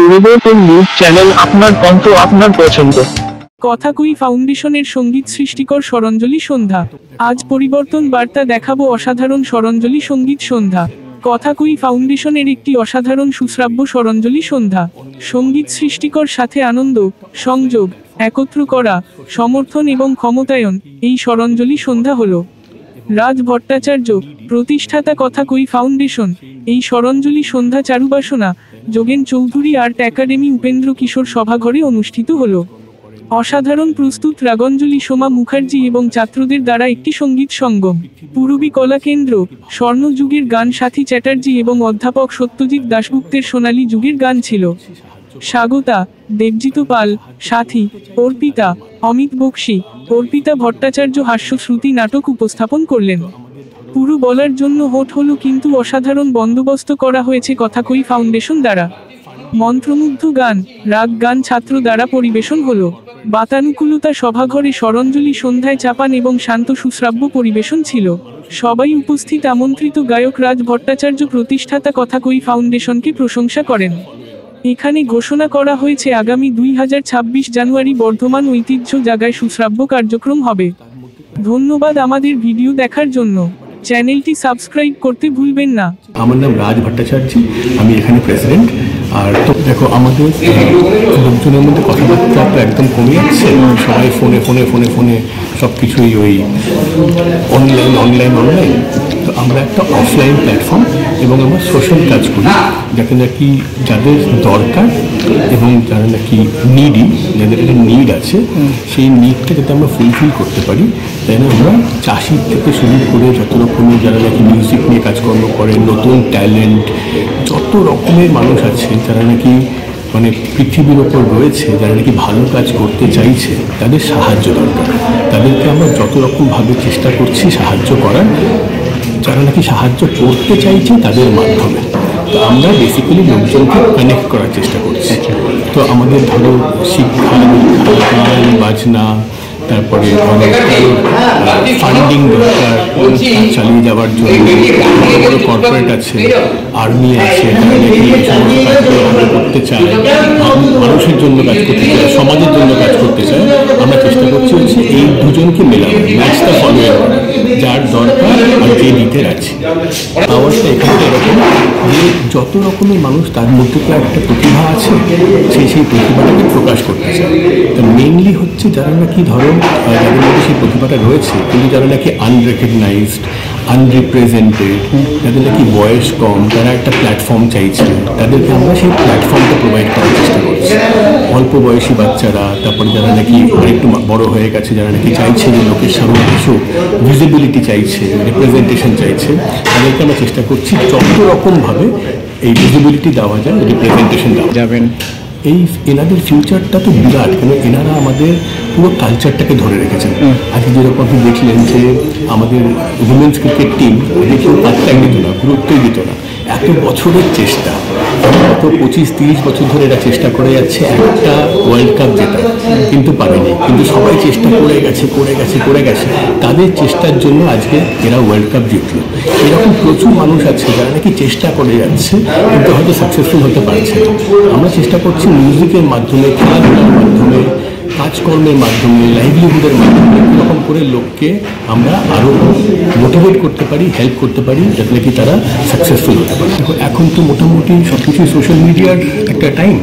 পরিবর্তন news channel, আপনার কণ্ঠ, আপনার পছন্দ। কথাকুই ফাউন্ডেশনের সঙ্গীত সৃষ্টিকর স্বরাঞ্জলি সন্ধ্যা। আজ পরিবর্তন বার্তা দেখাবো অসাধারণ স্বরাঞ্জলি সঙ্গীত সন্ধ্যা। কথাকুই ফাউন্ডেশনের একটি অসাধারণ সুশ্রাব্য স্বরাঞ্জলি সন্ধ্যা। সঙ্গীত সৃষ্টিকর সাথে আনন্দ, সংযোগ, একত্র করা, সমর্থন এবং ক্ষমতায়ন, এই স্বরাঞ্জলি সন্ধ্যা হলো। রাজ ভট্টাচার্য, প্রতিষ্ঠাতা কথাকুই ফাউন্ডেশন। এই স্বরাঞ্জলি সন্ধ্যা চারুবাসনা, যোগেন চৌধুরী আর্ট একাডেমি, উপেন্দ্র কিশোর সভাঘরে অনুষ্ঠিত হলো। অসাধারণ প্রস্তুত রাগাঞ্জলি সোমা মুখার্জি এবং ছাত্রদের দ্বারা একটি সঙ্গীত সঙ্গম। পূরবী কলা কেন্দ্র, স্বর্ণ যুগের গান সাথী চ্যাটার্জি এবং অধ্যাপক সত্যজিৎ দাশগুপ্তের সোনালী যুগের গান ছিল। স্বাগতা, দেবজিৎ পাল, সাথী, অর্পিতা, অমিত বক্সি, অর্পিতা ভট্টাচার্য হাস্যশ্রুতি নাটক উপস্থাপন করলেন। পুরো বলার জন্য হোট হলো, কিন্তু অসাধারণ বন্দোবস্ত করা হয়েছে কথাকুই ফাউন্ডেশন দ্বারা। মন্ত্রমুগ্ধ গান, রাগ গান ছাত্র দ্বারা পরিবেশন হলো। বাতানুকূলতা সভাঘরে স্বরাঞ্জলি সন্ধ্যায় চাপান এবং শান্ত সুশ্রাব্য পরিবেশন ছিল। সবাই উপস্থিত আমন্ত্রিত গায়ক রাজ ভট্টাচার্য প্রতিষ্ঠাতা কথাকুই ফাউন্ডেশনকে প্রশংসা করেন। এখানে ঘোষণা করা হয়েছে আগামী 2026 জানুয়ারি বর্ধমান ঐতিহ্য জায়গায় সুশ্রাব্য কার্যক্রম হবে। ধন্যবাদ আমাদের ভিডিও দেখার জন্য। চ্যানেলটি সাবস্ক্রাইব করতে ভুলবেন না। আমার নাম রাজ ভট্টাচার্য, আমি এখানে প্রেসিডেন্ট। আর তো দেখো, আমাদের লোকজনের মধ্যে কথাবার্তা তো একদম কমে যাচ্ছে। সবাই ফোনে ফোনে ফোনে ফোনে সব কিছুই ওই অনলাইন। তো আমরা একটা অফলাইন প্ল্যাটফর্ম এবং আমরা সোশ্যাল কাজ করি, যাতে নাকি যাদের দরকার এবং যারা নাকি নিডি, যাদের একটা নিড আছে, সেই নিডটা যাতে আমরা ফুলফিল করতে পারি। তাই না, আমরা চাষির থেকে শুরু করে যত রকমের যারা নাকি মিউজিক নিয়ে কাজকর্ম করে, নতুন ট্যালেন্ট, যত রকমের মানুষ আছে যারা নাকি মানে পৃথিবীর ওপর রয়েছে, যারা নাকি ভালো কাজ করতে চাইছে, তাদের সাহায্য দরকার। তাদেরকে আমরা যত রকমভাবে চেষ্টা করছি সাহায্য করার, যারা নাকি সাহায্য করতে চাইছে তাদের মাধ্যমে। তো আমরা বেসিক্যালি লোকজনকে কানেক্ট করার চেষ্টা করছি। তো আমাদের ধরো শিক্ষা, গান বাজনা, তারপরে ফান্ডিং দরকার চালিয়ে যাওয়ার জন্য। বড় বড় কর্পোরেট আছে, আর্মি আছে, যারা নাকি এই সমস্ত কাজগুলো আমরা করতে চায়, মানুষের জন্য কাজ করতে চায়, সমাজের জন্য কাজ করতে চায়। আমরা চেষ্টা করছি হচ্ছে এই দুজনকে মেলানো, ম্যাচটা ফলো করা, যার দরকার আর যে দিতে রাখছি। পাওয়ারটা এখানে এরকম যে যত রকমের মানুষ, তার মধ্যে তো একটা প্রতিভা আছে, সেই প্রতিভাটাকে প্রকাশ করতে চায়। তো মেইনলি হচ্ছে যারা নাকি ধরো যাদের মধ্যে সেই প্রতিভাটা রয়েছে, কিন্তু যারা নাকি আনরেকগনাইজড, আনরিপ্রেজেন্টেড, যাদের নাকি বয়স কম, তারা একটা প্ল্যাটফর্ম চাইছে, তাদেরকে আমরা সেই প্ল্যাটফর্মটা প্রোভাইড করার চেষ্টা করছি। অল্প বয়সী বাচ্চারা, তারপরে যারা নাকি আরেকটু বড় হয়ে গেছে, যারা নাকি চাইছে যে লোকের সামনে কিছু ভিজিবিলিটি চাইছে, রিপ্রেজেন্টেশন চাইছে, তাদেরকে আমরা চেষ্টা করছি যত রকমভাবে এই ভিজিবিলিটি দেওয়া যায়, রিপ্রেজেন্টেশন দেওয়া যাবেন। এই এনাদের ফিউচারটা তো বিরাট, কেন এনারা আমাদের পুরো কালচারটাকে ধরে রেখেছেন। আজকে যেরকম আপনি দেখলেন যে আমাদের উইমেন্স ক্রিকেট টিম, ওদের কেউ পাত্তাই দিত না, গুরুত্বই দিত না। এত বছরের চেষ্টা, গত 25-30 বছর ধরে এরা চেষ্টা করে যাচ্ছে একটা ওয়ার্ল্ড কাপ জেতার, কিন্তু পারেনি। কিন্তু সবাই চেষ্টা করে গেছে। তাদের চেষ্টার জন্য আজকে এরা ওয়ার্ল্ড কাপ জিতল। এরকম প্রচুর মানুষ আছে যারা নাকি চেষ্টা করে যাচ্ছে, কিন্তু হয়তো সাকসেসফুল হতে পারছে না। আমরা চেষ্টা করছি মিউজিকের মাধ্যমে, খেলাধুলার মাধ্যমে, কাজকর্মের মাধ্যমে, লাইভলিহুডের মাধ্যমে এরকম করে লোককে আমরা আরও মোটিভেট করতে পারি, হেল্প করতে পারি, যাতে নাকি তারা সাকসেসফুল হতে পারে। এখন তো মোটামুটি সব কিছুই সোশ্যাল মিডিয়ার একটা টাইম।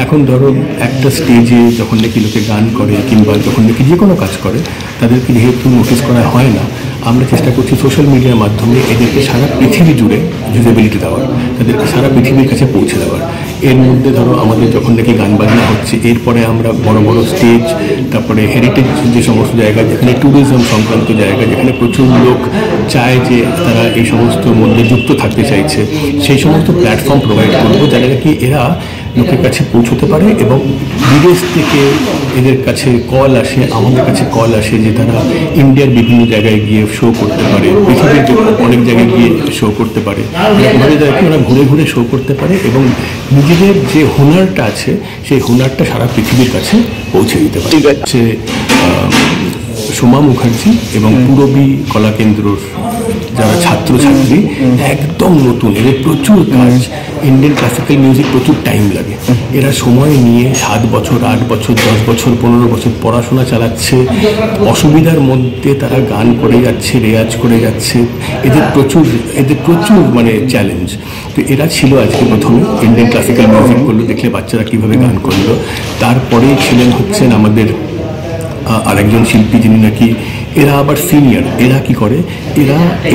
এখন ধরো একটা স্টেজে যখন নাকি লোকে গান করে কিংবা যখন নাকি যে কোনো কাজ করে, তাদেরকে যেহেতু নোটিস করা হয় না, আমরা চেষ্টা করছি সোশ্যাল মিডিয়ার মাধ্যমে এদেরকে সারা পৃথিবী জুড়ে ভিজিবিলিটি দেওয়ার, তাদেরকে সারা পৃথিবীর কাছে পৌঁছে দেওয়ার। এর মধ্যে ধরো আমাদের যখন নাকি গান বাজনা হচ্ছে, এরপরে আমরা বড় বড় স্টেজ, তারপরে হেরিটেজ যে সমস্ত জায়গা, যেখানে ট্যুরিজম সংক্রান্ত জায়গা, যেখানে প্রচুর লোক চায় যে তারা এই সমস্ত মধ্যে যুক্ত থাকতে চাইছে, সেই সমস্ত প্ল্যাটফর্ম প্রোভাইড করবো, যারা নাকি এরা লোকের কাছে পৌঁছতে পারে। এবং বিদেশ থেকে এদের কাছে কল আসে, আমাদের কাছে কল আসে যে তারা ইন্ডিয়ার বিভিন্ন জায়গায় গিয়ে শো করতে পারে, পৃথিবীর অনেক জায়গায় গিয়ে শো করতে পারে। এরকমভাবে যাদেরকে ওরা ঘুরে ঘুরে শো করতে পারে এবং নিজেদের যে হুনারটা আছে, সেই হুনারটা সারা পৃথিবীর কাছে পৌঁছে দিতে পারে। ঠিক আছে, সোমা মুখার্জি এবং পূরবী কলাকেন্দ্রর যারা ছাত্রছাত্রী একদম নতুন, এদের প্রচুর কাজ। ইন্ডিয়ান ক্লাসিক্যাল মিউজিক প্রচুর টাইম লাগে, এরা সময় নিয়ে 7 বছর 8 বছর 10 বছর 15 বছর পড়াশোনা চালাচ্ছে, অসুবিধার মধ্যে তারা গান করে যাচ্ছে, রেয়াজ করে যাচ্ছে। এদের প্রচুর মানে চ্যালেঞ্জ। তো এরা ছিল আজকে প্রথমে ইন্ডিয়ান ক্লাসিক্যাল মিউজিক করলো, দেখলে বাচ্চারা কীভাবে গান করলো। তারপরেই ছিলেন হচ্ছেন আমাদের আরেকজন শিল্পী যিনি নাকি, এরা আবার সিনিয়র। এরা কি করে,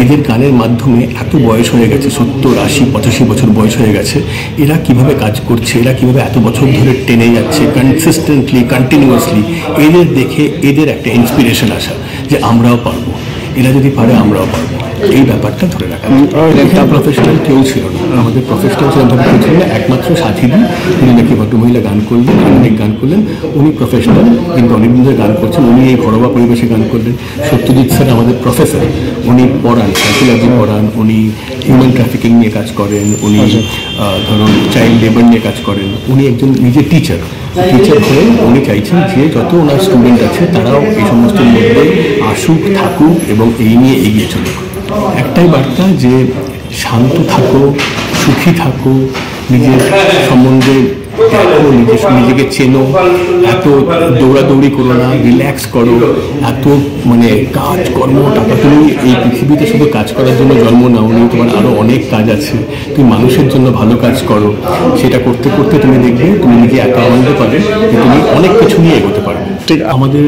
এদের গানের মাধ্যমে এত বয়স হয়ে গেছে, 70 80 85 বছর বয়স হয়ে গেছে, এরা কিভাবে কাজ করছে, এরা কিভাবে এত বছর ধরে টেনে যাচ্ছে কনসিস্টেন্টলি কন্টিনিউয়াসলি। এদের দেখে এদের একটা ইন্সপিরেশন আসা যে আমরাও পারবো, এরা যদি পারে আমরাও পারবো, এই ব্যাপারটা ধরে রাখা। একটা প্রফেশনাল কেউ ছিল না, আমাদের প্রফেশনাল সেরকমভাবে কেউ ছিল না, একমাত্র সাথীদি উনি নাকি ভদ্রমহিলা গান করলেন, অনেক গান করলেন, উনি প্রফেশনাল, কিন্তু অনেকদিন ধরে গান করছেন, উনি এই ঘরোয়া পরিবেশে গান করলেন। সত্যজিৎ স্যার আমাদের প্রফেসর, উনি পড়ান, সাইকোলজি পড়ান, উনি হিউম্যান ট্রাফিকিং নিয়ে কাজ করেন, উনি ধরুন চাইল্ড লেবার নিয়ে কাজ করেন, উনি একজন নিজে টিচার হয়ে উনি চাইছেন যে যত ওনার স্টুডেন্ট আছে তারাও এই সমস্ত মধ্যে আসুক, থাকুক এবং এই নিয়ে এগিয়ে চলুক। একটাই বার্তা যে শান্ত থাকো, সুখী থাকো, নিজের সম্বন্ধে দেখো, নিজেকে চেনো, এত দৌড়াদৌড়ি করো না, রিল্যাক্স করো। এত মানে কাজ কর্ম টাকা, তুমি এই পৃথিবীতে শুধু কাজ করার জন্য জন্ম নাওনি, তোমার আরও অনেক কাজ আছে, তুমি মানুষের জন্য ভালো কাজ করো। সেটা করতে করতে তুমি দেখবে তুমি নিজে একা আনন্দ পাবে যে তুমি অনেক কিছু নিয়ে এগোতে পারবে। ঠিক আমাদের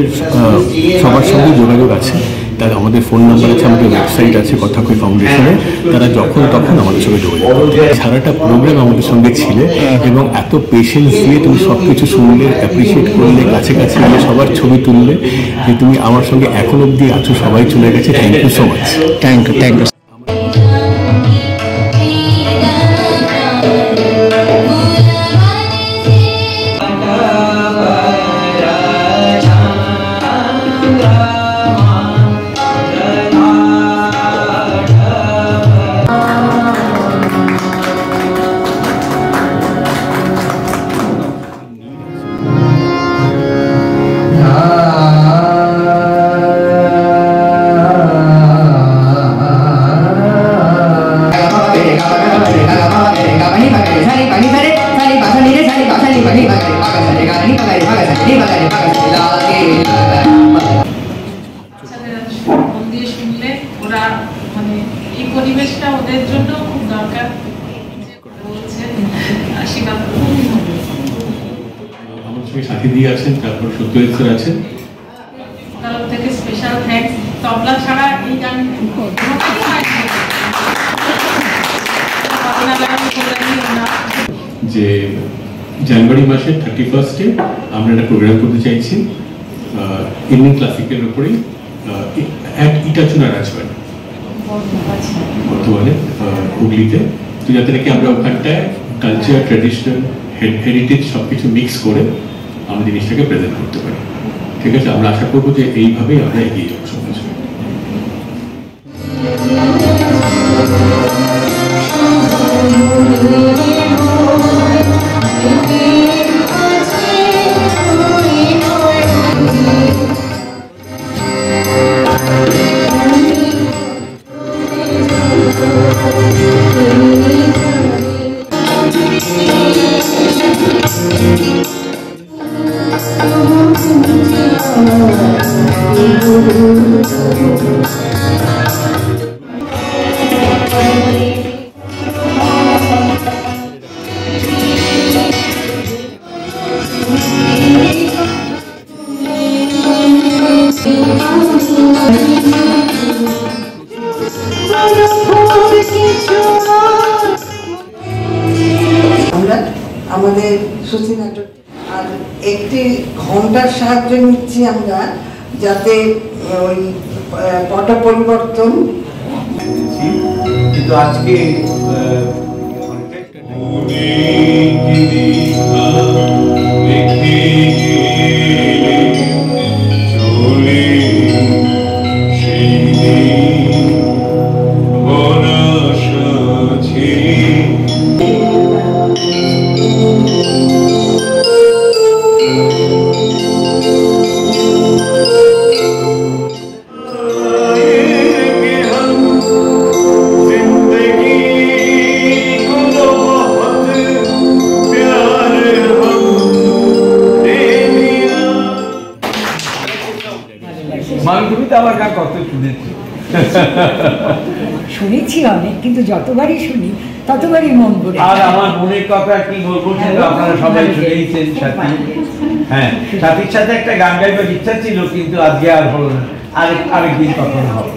সবার সঙ্গে যোগাযোগ আছে, তার আমাদের ফোন নাম্বার আছে, আমাদের ওয়েবসাইট আছে কথাকই ফাউন্ডেশনে, তারা যখন তখন আমাদের সঙ্গে যোগাযোগ করবে। সারাটা প্রোগ্রাম আমাদের সঙ্গে ছিলে এবং এত পেশেন্স দিয়ে তুমি সব কিছু শুনলে, অ্যাপ্রিসিয়েট করলে, কাছে কাছে গিয়ে সবার ছবি তুললে, যে তুমি আমার সঙ্গে এখন অবধি আছো, সবাই চলে গেছে। Thank you so much. Thank you. পরিবেশটা ওদের জন্য খুব দরকার বলছে। আমার সঙ্গে সাথী দিয়ে আছেন, তারপর সত্যজিৎ স্যার আছেন, তরফ থেকে স্পেশাল থ্যাঙ্কস। তবলা ছাড়া এই গান যে জানুয়ারি মাসের 31-এ আমরা একটা প্রোগ্রাম করতে চাইছি ইন্ডিয়ান ক্লাসিকের উপরেই, ইটাচুনা রাজবাড়ি বর্তমানে হুগলিতে। তো যাতে নাকি আমরা ওখানটায় কালচার, ট্র্যাডিশনাল, হেরিটেজ সব কিছু মিক্স করে আমরা জিনিসটাকে প্রেজেন্ট করতে পারি। ঠিক আছে, আমরা আশা করবো যে এইভাবেই আমরা এগিয়ে যাবো সব কিছু। আমাদের সুস্থি নাটক আর একটি ঘন্টার সাহায্য নিচ্ছি আমরা, যাতে ওই পট পরিবর্তন। কিন্তু আজকে মামি তুমি তো আমার গান কত শুনেছি। শুনেছি অনেক, কিন্তু যতবারই শুনি ততবারই মন ভরে আর আমার মনের কথা কি বলবো, কিন্তু আপনারা সবাই শুনেইছেন সাথী। হ্যাঁ, সাথীর সাথে একটা গান গাইবার ইচ্ছা ছিল, কিন্তু আজকে আর হলো না, আরেকদিন কখনো হবে।